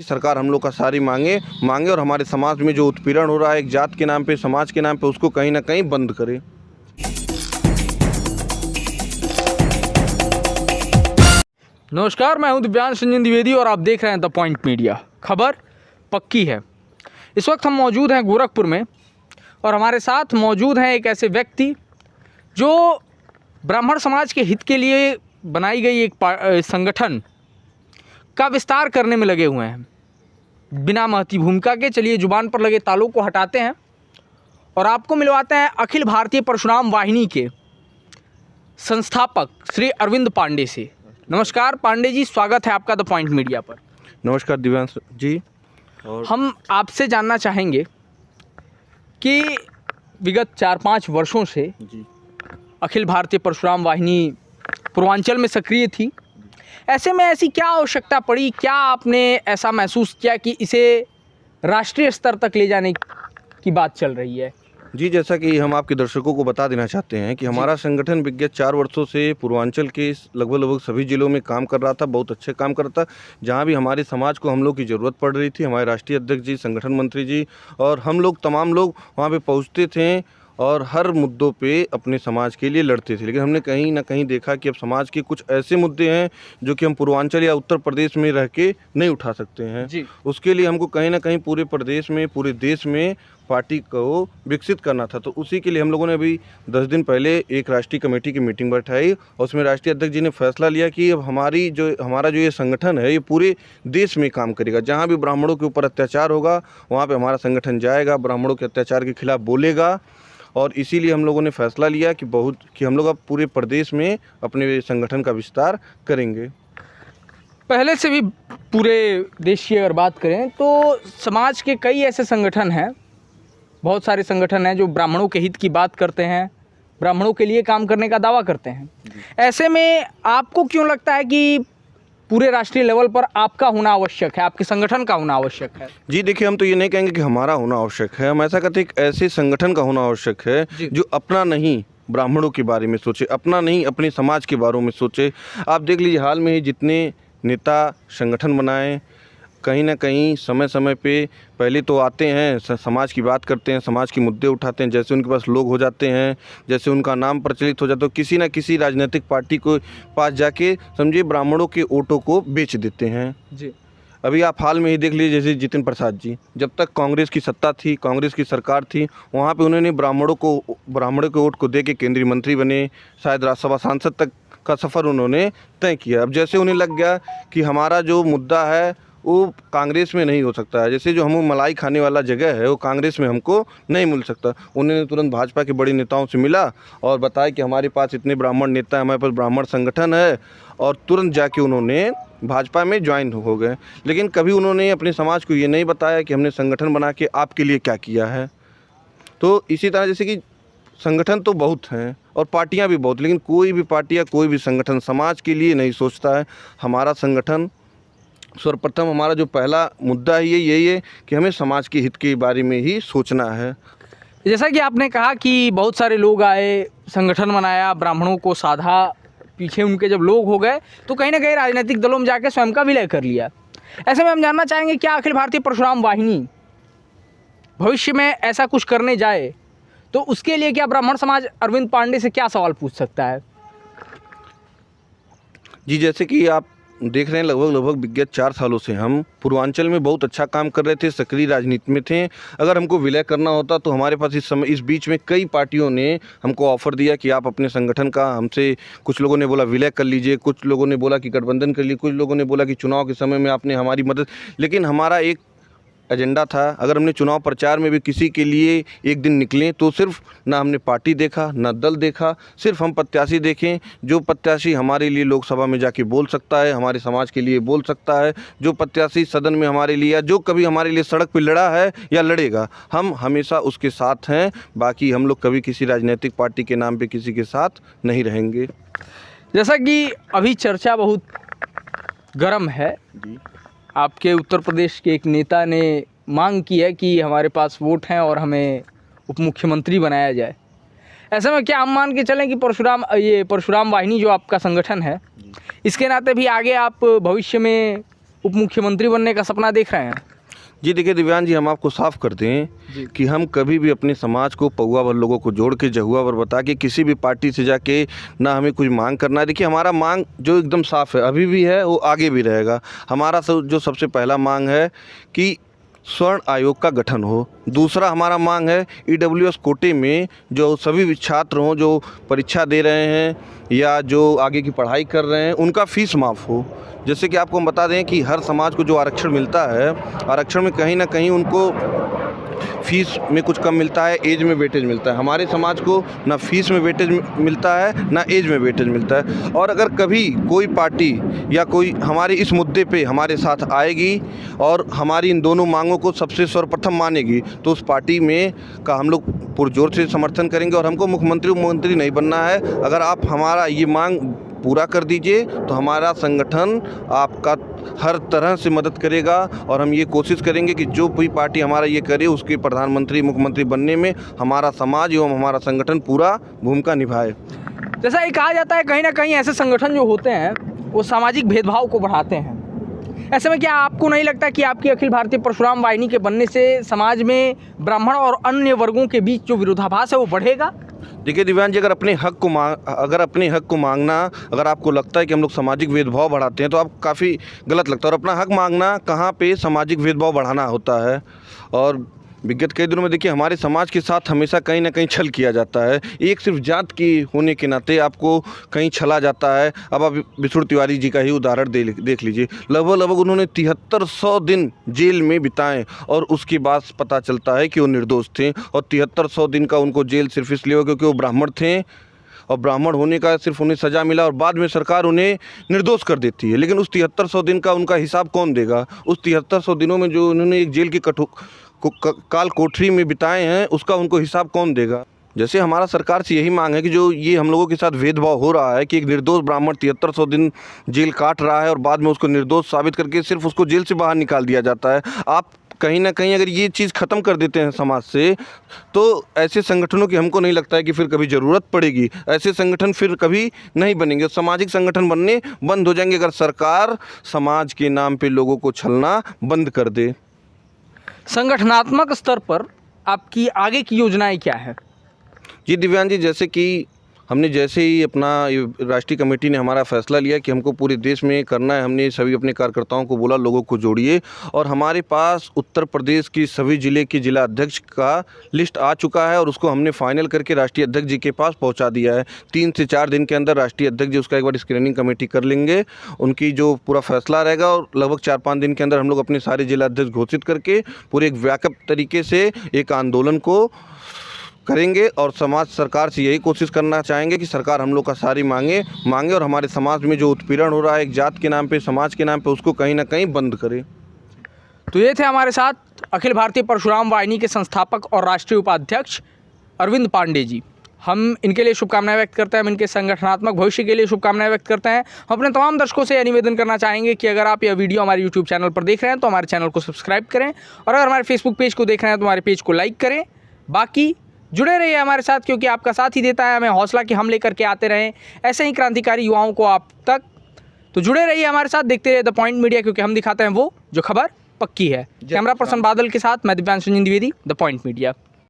सरकार हम लोग का सारी मांगे और हमारे समाज में जो उत्पीड़न हो रहा है एक जात के नाम पे, समाज के नाम पे, उसको कहीं ना कहीं बंद करे। नमस्कार, मैं हूं दिव्यांश रंजन द्विवेदी और आप देख रहे हैं द पॉइंट मीडिया। खबर पक्की है। इस वक्त हम मौजूद हैं गोरखपुर में और हमारे साथ मौजूद हैं एक ऐसे व्यक्ति जो ब्राह्मण समाज के हित के लिए बनाई गई एक संगठन का विस्तार करने में लगे हुए हैं। बिना महती भूमिका के चलिए जुबान पर लगे तालों को हटाते हैं और आपको मिलवाते हैं अखिल भारतीय परशुराम वाहिनी के संस्थापक श्री अरविंद पांडे से। नमस्कार पांडे जी, स्वागत है आपका द पॉइंट मीडिया पर। नमस्कार दिव्यांश जी। और हम आपसे जानना चाहेंगे कि विगत 4-5 वर्षों से जी अखिल भारतीय परशुराम वाहिनी पूर्वांचल में सक्रिय थी। ऐसे में ऐसी क्या आवश्यकता पड़ी, क्या आपने ऐसा महसूस किया कि इसे राष्ट्रीय स्तर तक ले जाने की बात चल रही है? जी, जैसा कि हम आपके दर्शकों को बता देना चाहते हैं कि हमारा संगठन विगत 4 वर्षों से पूर्वांचल के लगभग सभी जिलों में काम कर रहा था, बहुत अच्छे काम कर रहा था। जहाँ भी हमारे समाज को हम लोग की ज़रूरत पड़ रही थी, हमारे राष्ट्रीय अध्यक्ष जी, संगठन मंत्री जी और हम लोग तमाम लोग वहाँ पे पहुँचते थे और हर मुद्दों पे अपने समाज के लिए लड़ते थे। लेकिन हमने कहीं ना कहीं देखा कि अब समाज के कुछ ऐसे मुद्दे हैं जो कि हम पूर्वांचल या उत्तर प्रदेश में रह के नहीं उठा सकते हैं जी। उसके लिए हमको कहीं ना कहीं पूरे प्रदेश में, पूरे देश में पार्टी को विकसित करना था। तो उसी के लिए हम लोगों ने अभी 10 दिन पहले एक राष्ट्रीय कमेटी की मीटिंग बैठाई और उसमें राष्ट्रीय अध्यक्ष जी ने फैसला लिया कि अब हमारा जो ये संगठन है ये पूरे देश में काम करेगा। जहाँ भी ब्राह्मणों के ऊपर अत्याचार होगा वहाँ पर हमारा संगठन जाएगा, ब्राह्मणों के अत्याचार के खिलाफ बोलेगा। और इसीलिए हम लोगों ने फैसला लिया कि हम लोग अब पूरे प्रदेश में अपने संगठन का विस्तार करेंगे। पहले से भी पूरे देश की अगर बात करें तो समाज के कई ऐसे संगठन हैं, बहुत सारे संगठन हैं जो ब्राह्मणों के हित की बात करते हैं, ब्राह्मणों के लिए काम करने का दावा करते हैं। ऐसे में आपको क्यों लगता है कि पूरे राष्ट्रीय लेवल पर आपका होना आवश्यक है, आपके संगठन का होना आवश्यक है? जी देखिए, हम तो ये नहीं कहेंगे कि हमारा होना आवश्यक है, हम ऐसा कहते हैं कि ऐसे संगठन का होना आवश्यक है जो अपना नहीं ब्राह्मणों के बारे में सोचे, अपना नहीं अपने समाज के बारे में सोचे। आप देख लीजिए, हाल में ही जितने नेता संगठन बनाए, कहीं ना कहीं समय समय पे पहले तो आते हैं, समाज की बात करते हैं, समाज के मुद्दे उठाते हैं, जैसे उनके पास लोग हो जाते हैं, जैसे उनका नाम प्रचलित हो जाता है, तो किसी ना किसी राजनीतिक पार्टी को पास जाके समझिए ब्राह्मणों के वोटों को बेच देते हैं जी। अभी आप हाल में ही देख लीजिए, जैसे जितिन प्रसाद जी, जब तक कांग्रेस की सत्ता थी, कांग्रेस की सरकार थी, वहाँ पे उन्होंने ब्राह्मणों के वोट को दे के केंद्रीय मंत्री बने, शायद राज्यसभा सांसद तक का सफ़र उन्होंने तय किया। अब जैसे उन्हें लग गया कि हमारा जो मुद्दा है वो कांग्रेस में नहीं हो सकता है, जैसे जो हम मलाई खाने वाला जगह है वो कांग्रेस में हमको नहीं मिल सकता। उन्होंने तुरंत भाजपा के बड़े नेताओं से मिला और बताया कि हमारे पास इतने ब्राह्मण नेता हैं, हमारे पास ब्राह्मण संगठन है, और तुरंत जाके उन्होंने भाजपा में ज्वाइन हो गए। लेकिन कभी उन्होंने अपने समाज को ये नहीं बताया कि हमने संगठन बना के आपके लिए क्या किया है। तो इसी तरह जैसे कि संगठन तो बहुत हैं और पार्टियाँ भी बहुत, लेकिन कोई भी पार्टी या कोई भी संगठन समाज के लिए नहीं सोचता है। हमारा संगठन सर्वप्रथम, हमारा जो पहला मुद्दा है यही है कि हमें समाज के हित के बारे में ही सोचना है। जैसा कि आपने कहा कि बहुत सारे लोग आए, संगठन बनाया, ब्राह्मणों को साधा, पीछे उनके जब लोग हो गए तो कहीं ना कहीं राजनीतिक दलों में जाकर स्वयं का विलय कर लिया। ऐसे में हम जानना चाहेंगे, क्या अखिल भारतीय परशुराम वाहिनी भविष्य में ऐसा कुछ करने जाए तो उसके लिए क्या ब्राह्मण समाज अरविंद पांडे से क्या सवाल पूछ सकता है? जी, जैसे कि आप देख रहे हैं, लगभग विगत 4 सालों से हम पूर्वांचल में बहुत अच्छा काम कर रहे थे, सक्रिय राजनीति में थे। अगर हमको विलय करना होता तो हमारे पास इस बीच में कई पार्टियों ने हमको ऑफ़र दिया कि आप अपने संगठन का हमसे, कुछ लोगों ने बोला विलय कर लीजिए, कुछ लोगों ने बोला कि गठबंधन कर लीजिए, कुछ लोगों ने बोला कि चुनाव के समय में आपने हमारी मदद। लेकिन हमारा एक एजेंडा था, अगर हमने चुनाव प्रचार में भी किसी के लिए एक दिन निकले तो सिर्फ ना हमने पार्टी देखा, ना दल देखा, सिर्फ हम प्रत्याशी देखें, जो प्रत्याशी हमारे लिए लोकसभा में जाके बोल सकता है, हमारे समाज के लिए बोल सकता है, जो प्रत्याशी सदन में हमारे लिए, या जो कभी हमारे लिए सड़क पर लड़ा है या लड़ेगा, हम हमेशा उसके साथ हैं। बाकी हम लोग कभी किसी राजनीतिक पार्टी के नाम पर किसी के साथ नहीं रहेंगे। जैसा कि अभी चर्चा बहुत गर्म है जी, आपके उत्तर प्रदेश के एक नेता ने मांग की है कि हमारे पास वोट हैं और हमें उप मुख्यमंत्री बनाया जाए। ऐसे में क्या हम मान के चलें कि परशुराम वाहिनी जो आपका संगठन है, इसके नाते भी आगे आप भविष्य में उप मुख्यमंत्री बनने का सपना देख रहे हैं? जी देखिए दिव्यांग जी, हम आपको साफ कर दें कि हम कभी भी अपने समाज को पौवा भर लोगों को जोड़ के जहुआ भर बता के किसी भी पार्टी से जाके ना हमें कुछ मांग करना है। देखिए हमारा मांग जो एकदम साफ है, अभी भी है, वो आगे भी रहेगा। हमारा जो सबसे पहला मांग है कि स्वर्ण आयोग का गठन हो। दूसरा हमारा मांग है ईडब्ल्यूएस कोटे में जो सभी छात्र हों जो परीक्षा दे रहे हैं या जो आगे की पढ़ाई कर रहे हैं, उनका फ़ीस माफ़ हो। जैसे कि आपको हम बता दें कि हर समाज को जो आरक्षण मिलता है, आरक्षण में कहीं ना कहीं उनको फ़ीस में कुछ कम मिलता है, एज में वेटेज मिलता है। हमारे समाज को ना फ़ीस में वेटेज मिलता है, ना एज में वेटेज मिलता है। और अगर कभी कोई पार्टी या कोई हमारे इस मुद्दे पे हमारे साथ आएगी और हमारी इन दोनों मांगों को सबसे सर्वप्रथम मानेगी, तो उस पार्टी में का हम लोग पुरजोर से समर्थन करेंगे। और हमको मुख्यमंत्री नहीं बनना है। अगर आप हमारा ये मांग पूरा कर दीजिए तो हमारा संगठन आपका हर तरह से मदद करेगा और हम ये कोशिश करेंगे कि जो भी पार्टी हमारा ये करे उसके प्रधानमंत्री मुख्यमंत्री बनने में हमारा समाज एवं हमारा संगठन पूरा भूमिका निभाए। जैसा ये कहा जाता है, कहीं ना कहीं ऐसे संगठन जो होते हैं वो सामाजिक भेदभाव को बढ़ाते हैं। ऐसे में क्या आपको नहीं लगता कि आपकी अखिल भारतीय परशुराम वाहिनी के बनने से समाज में ब्राह्मण और अन्य वर्गों के बीच जो विरोधाभास है वो बढ़ेगा? देखिए दिव्यांग जी, अगर अपने हक को मांगना अगर आपको लगता है कि हम लोग सामाजिक भेदभाव बढ़ाते हैं तो आप काफ़ी गलत लगता है। और अपना हक मांगना कहाँ पे सामाजिक भेदभाव बढ़ाना होता है। और विगत कई दिनों में देखिए हमारे समाज के साथ हमेशा कहीं ना कहीं छल किया जाता है। एक सिर्फ जात की होने के नाते आपको कहीं छला जाता है। अब आप विष्णु तिवारी जी का ही उदाहरण देख लीजिए। लगभग उन्होंने 7300 दिन जेल में बिताए और उसके बाद पता चलता है कि वो निर्दोष थे। और 7300 दिन का उनको जेल सिर्फ इसलिए हो क्योंकि वो ब्राह्मण थे और ब्राह्मण होने का सिर्फ उन्हें सज़ा मिला और बाद में सरकार उन्हें निर्दोष कर देती है। लेकिन उस 7300 दिन का उनका हिसाब कौन देगा? उस 7300 दिनों में जो उन्होंने एक जेल की काल कोठरी में बिताए हैं, उसका उनको हिसाब कौन देगा? जैसे हमारा सरकार से यही मांग है कि जो ये हम लोगों के साथ भेदभाव हो रहा है कि एक निर्दोष ब्राह्मण 7300 दिन जेल काट रहा है और बाद में उसको निर्दोष साबित करके सिर्फ उसको जेल से बाहर निकाल दिया जाता है। आप कहीं ना कहीं अगर ये चीज़ ख़त्म कर देते हैं समाज से, तो ऐसे संगठनों की हमको नहीं लगता है कि फिर कभी ज़रूरत पड़ेगी। ऐसे संगठन फिर कभी नहीं बनेंगे। सामाजिक संगठन बनने बंद हो जाएंगे अगर सरकार समाज के नाम पे लोगों को छलना बंद कर दे। संगठनात्मक स्तर पर आपकी आगे की योजनाएं क्या है? जी दिव्यांग जी, जैसे कि हमने जैसे ही अपना राष्ट्रीय कमेटी ने हमारा फैसला लिया कि हमको पूरे देश में करना है, हमने सभी अपने कार्यकर्ताओं को बोला लोगों को जोड़िए। और हमारे पास उत्तर प्रदेश की सभी ज़िले के जिला अध्यक्ष का लिस्ट आ चुका है और उसको हमने फाइनल करके राष्ट्रीय अध्यक्ष जी के पास पहुंचा दिया है। 3 से 4 दिन के अंदर राष्ट्रीय अध्यक्ष जी उसका एक बार स्क्रीनिंग कमेटी कर लेंगे, उनकी जो पूरा फैसला रहेगा और लगभग 4-5 दिन के अंदर हम लोग अपने सारे जिला अध्यक्ष घोषित करके पूरे एक व्यापक तरीके से एक आंदोलन को करेंगे। और समाज सरकार से यही कोशिश करना चाहेंगे कि सरकार हम लोग का सारी मांगे और हमारे समाज में जो उत्पीड़न हो रहा है एक जात के नाम पे, समाज के नाम पे, उसको कहीं ना कहीं बंद करे। तो ये थे हमारे साथ अखिल भारतीय परशुराम वाहिनी के संस्थापक और राष्ट्रीय उपाध्यक्ष अरविंद पांडे जी। हम इनके लिए शुभकामनाएं व्यक्त करते हैं, हम इनके संगठनात्मक भविष्य के लिए शुभकामनाएं व्यक्त करते हैं। हम अपने तमाम दर्शकों से यह निवेदन करना चाहेंगे कि अगर आप यह वीडियो हमारे यूट्यूब चैनल पर देख रहे हैं तो हमारे चैनल को सब्सक्राइब करें और अगर हमारे फेसबुक पेज को देख रहे हैं तो हमारे पेज को लाइक करें। बाकी जुड़े रहिए हमारे साथ, क्योंकि आपका साथ ही देता है हमें हौसला कि हम लेकर के आते रहें ऐसे ही क्रांतिकारी युवाओं को आप तक। तो जुड़े रहिए हमारे साथ, देखते रहिए द पॉइंट मीडिया, क्योंकि हम दिखाते हैं वो जो खबर पक्की है। कैमरा पर्सन बादल के साथ मैं Divyansh Dwivedi, the point media.